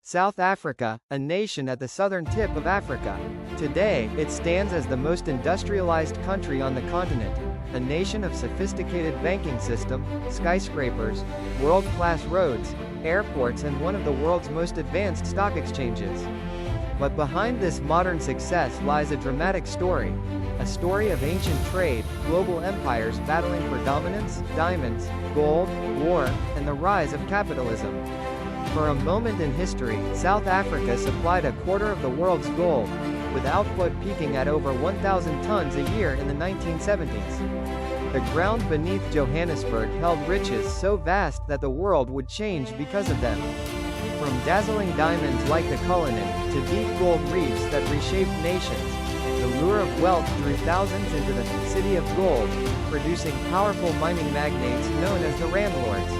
South Africa, a nation at the southern tip of Africa. Today, it stands as the most industrialized country on the continent, a nation of sophisticated banking system, skyscrapers, world-class roads, airports and one of the world's most advanced stock exchanges. But behind this modern success lies a dramatic story. A story of ancient trade, global empires battling for dominance, diamonds, gold, war, and the rise of capitalism. For a moment in history, South Africa supplied a quarter of the world's gold, with output peaking at over 1,000 tons a year in the 1970s. The ground beneath Johannesburg held riches so vast that the world would change because of them. From dazzling diamonds like the colonization, to deep gold reefs that reshaped nations, the lure of wealth drew thousands into the city of gold, producing powerful mining magnates known as the Randlords.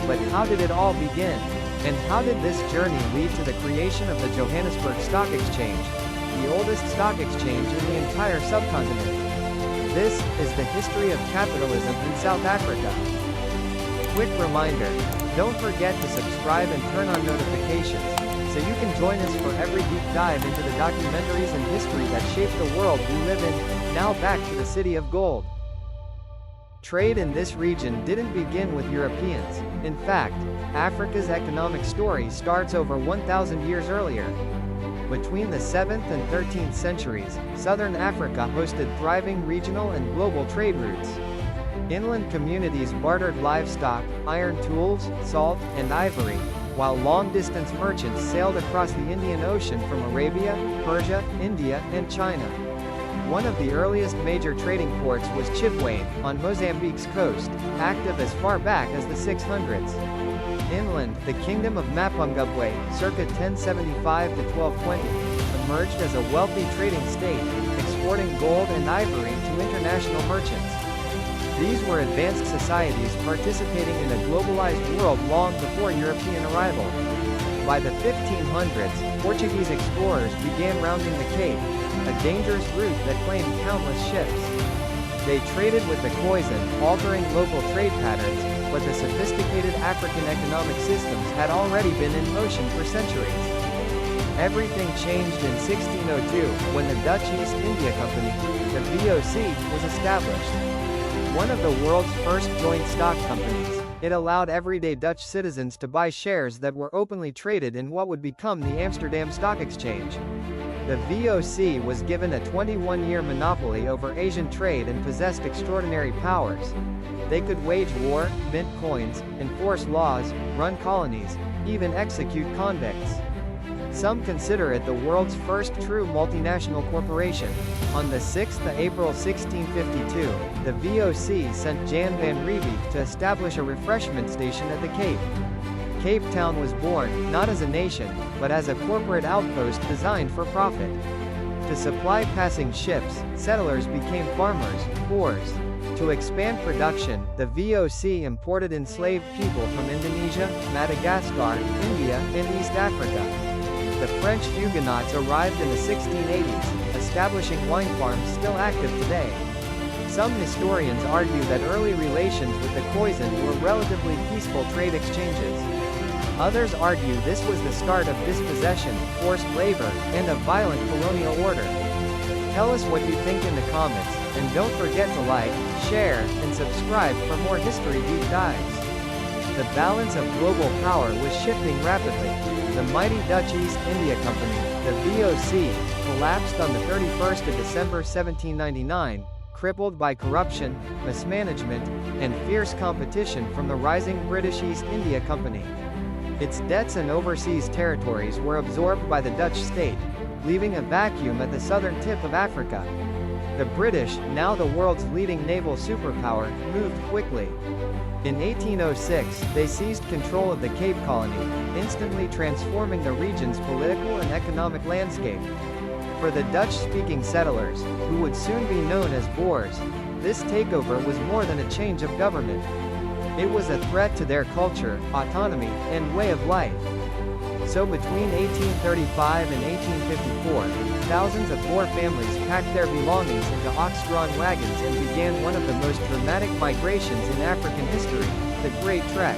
But how did it all begin? And how did this journey lead to the creation of the Johannesburg Stock Exchange, the oldest stock exchange in the entire subcontinent? This is the history of capitalism in South Africa. Quick reminder, don't forget to subscribe and turn on notifications, so you can join us for every deep dive into the documentaries and history that shaped the world we live in. Now back to the City of Gold. Trade in this region didn't begin with Europeans. In fact, Africa's economic story starts over 1,000 years earlier. Between the 7th and 13th centuries, southern Africa hosted thriving regional and global trade routes. Inland communities bartered livestock, iron tools, salt, and ivory, while long-distance merchants sailed across the Indian Ocean from Arabia, Persia, India, and China. One of the earliest major trading ports was Chipway, on Mozambique's coast, active as far back as the 600s. Inland, the Kingdom of Mapungubwe, circa 1075 to 1220, emerged as a wealthy trading state, exporting gold and ivory to international merchants. These were advanced societies participating in a globalized world long before European arrival. By the 1500s, Portuguese explorers began rounding the Cape, a dangerous route that claimed countless ships. They traded with the Khoisan, altering local trade patterns, but the sophisticated African economic systems had already been in motion for centuries. Everything changed in 1602, when the Dutch East India Company, the VOC, was established. One of the world's first joint stock companies, it allowed everyday Dutch citizens to buy shares that were openly traded in what would become the Amsterdam Stock Exchange. The VOC was given a 21-year monopoly over Asian trade and possessed extraordinary powers. They could wage war, mint coins, enforce laws, run colonies, even execute convicts. Some consider it the world's first true multinational corporation. On the 6th of April 1652, the VOC sent Jan van Riebeeck to establish a refreshment station at the Cape. Cape Town was born, not as a nation, but as a corporate outpost designed for profit. To supply passing ships, settlers became farmers, poors. To expand production, the VOC imported enslaved people from Indonesia, Madagascar, India, and East Africa. The French Huguenots arrived in the 1680s, establishing wine farms still active today. Some historians argue that early relations with the Khoisan were relatively peaceful trade exchanges. Others argue this was the start of dispossession, forced labor, and a violent colonial order. Tell us what you think in the comments, and don't forget to like, share, and subscribe for more history deep dives. The balance of global power was shifting rapidly. The mighty Dutch East India Company, the VOC, collapsed on the 31st of December 1799, crippled by corruption, mismanagement, and fierce competition from the rising British East India Company. Its debts and overseas territories were absorbed by the Dutch state, leaving a vacuum at the southern tip of Africa. The British, now the world's leading naval superpower, moved quickly. In 1806, they seized control of the Cape Colony, instantly transforming the region's political and economic landscape. For the Dutch-speaking settlers, who would soon be known as Boers, this takeover was more than a change of government. It was a threat to their culture, autonomy, and way of life. So between 1835 and 1854, thousands of Boer families packed their belongings into ox-drawn wagons and began one of the most dramatic migrations in African history, the Great Trek.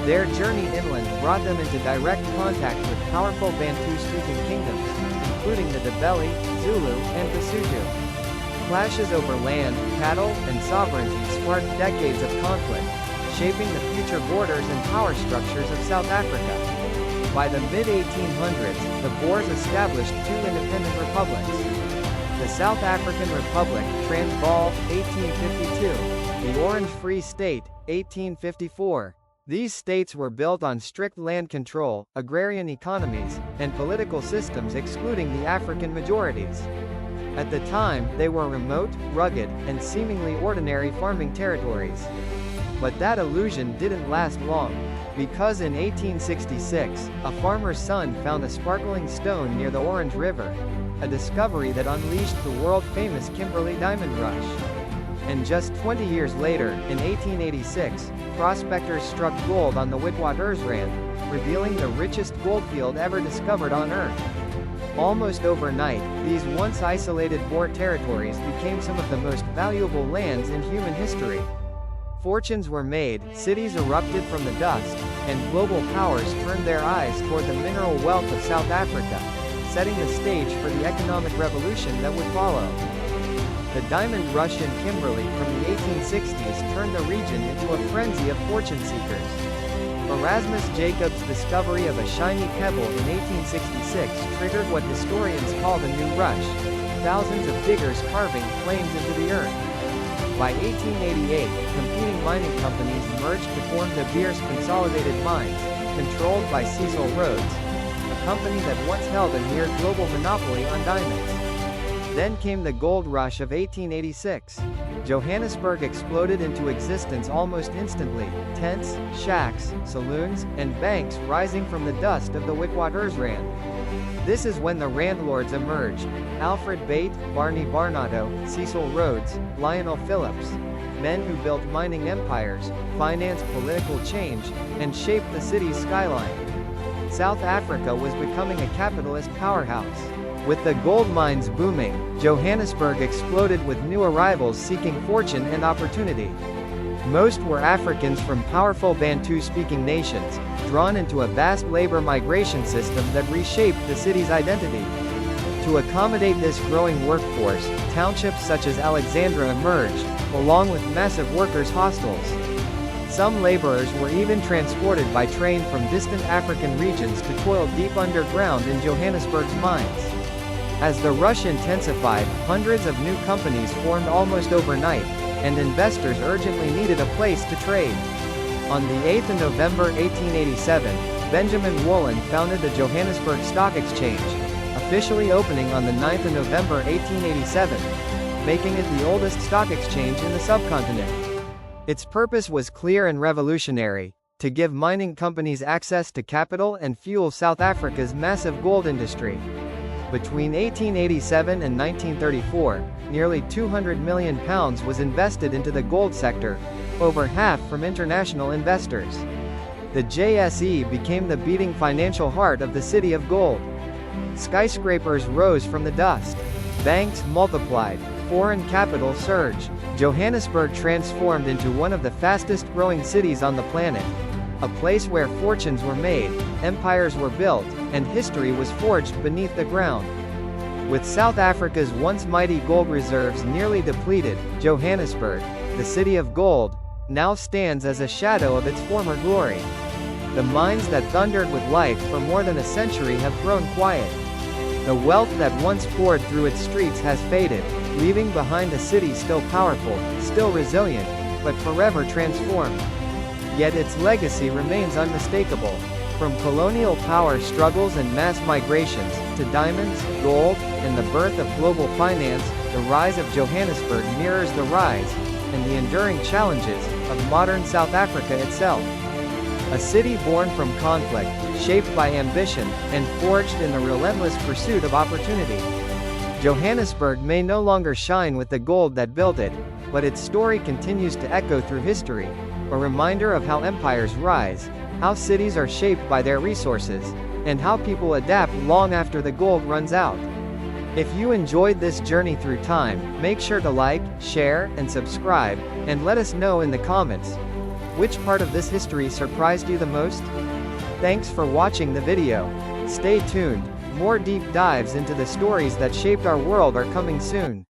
Their journey inland brought them into direct contact with powerful Bantu-speaking kingdoms, including the Ndebele, Zulu, and Basutu. Clashes over land, cattle, and sovereignty sparked decades of conflict, shaping the future borders and power structures of South Africa. By the mid-1800s, the Boers established two independent republics. The South African Republic, Transvaal, 1852, the Orange Free State, 1854. These states were built on strict land control, agrarian economies, and political systems excluding the African majorities. At the time, they were remote, rugged, and seemingly ordinary farming territories. But that illusion didn't last long, because in 1866, a farmer's son found a sparkling stone near the Orange River, a discovery that unleashed the world-famous Kimberley diamond rush. And just 20 years later, in 1886, prospectors struck gold on the Witwatersrand, revealing the richest goldfield ever discovered on Earth. Almost overnight, these once isolated Boer territories became some of the most valuable lands in human history. Fortunes were made, cities erupted from the dust, and global powers turned their eyes toward the mineral wealth of South Africa, setting the stage for the economic revolution that would follow. The diamond rush in Kimberley from the 1860s turned the region into a frenzy of fortune seekers. Erasmus Jacobs' discovery of a shiny pebble in 1866 triggered what historians call the New Rush, thousands of diggers carving claims into the earth. By 1888, competing mining companies merged to form De Beers Consolidated Mines, controlled by Cecil Rhodes, a company that once held a near global monopoly on diamonds. Then came the gold rush of 1886. Johannesburg exploded into existence almost instantly, tents, shacks, saloons, and banks rising from the dust of the Witwatersrand. This is when the Randlords emerged: Alfred Bate, Barney Barnado, Cecil Rhodes, Lionel Phillips. Men who built mining empires, financed political change, and shaped the city's skyline. South Africa was becoming a capitalist powerhouse. With the gold mines booming, Johannesburg exploded with new arrivals seeking fortune and opportunity. Most were Africans from powerful Bantu-speaking nations, drawn into a vast labor migration system that reshaped the city's identity. To accommodate this growing workforce, townships such as Alexandra emerged, along with massive workers' hostels. Some laborers were even transported by train from distant African regions to toil deep underground in Johannesburg's mines. As the rush intensified, hundreds of new companies formed almost overnight, and investors urgently needed a place to trade. On the 8th of November 1887, Benjamin Wollen founded the Johannesburg Stock Exchange, officially opening on the 9th of November 1887, making it the oldest stock exchange in the subcontinent. Its purpose was clear and revolutionary: to give mining companies access to capital and fuel South Africa's massive gold industry. Between 1887 and 1934, nearly £200 million was invested into the gold sector, over half from international investors. The JSE became the beating financial heart of the City of Gold. Skyscrapers rose from the dust. Banks multiplied. Foreign capital surged. Johannesburg transformed into one of the fastest-growing cities on the planet. A place where fortunes were made, empires were built, and history was forged beneath the ground. With South Africa's once mighty gold reserves nearly depleted, Johannesburg, the City of Gold, now stands as a shadow of its former glory. The mines that thundered with life for more than a century have grown quiet. The wealth that once poured through its streets has faded, leaving behind a city still powerful, still resilient, but forever transformed. Yet its legacy remains unmistakable. From colonial power struggles and mass migrations, to diamonds, gold, and the birth of global finance, the rise of Johannesburg mirrors the rise, and the enduring challenges, of modern South Africa itself. A city born from conflict, shaped by ambition, and forged in the relentless pursuit of opportunity. Johannesburg may no longer shine with the gold that built it, but its story continues to echo through history, a reminder of how empires rise, how cities are shaped by their resources, and how people adapt long after the gold runs out. If you enjoyed this journey through time, make sure to like, share, and subscribe, and let us know in the comments. Which part of this history surprised you the most? Thanks for watching the video. Stay tuned, more deep dives into the stories that shaped our world are coming soon.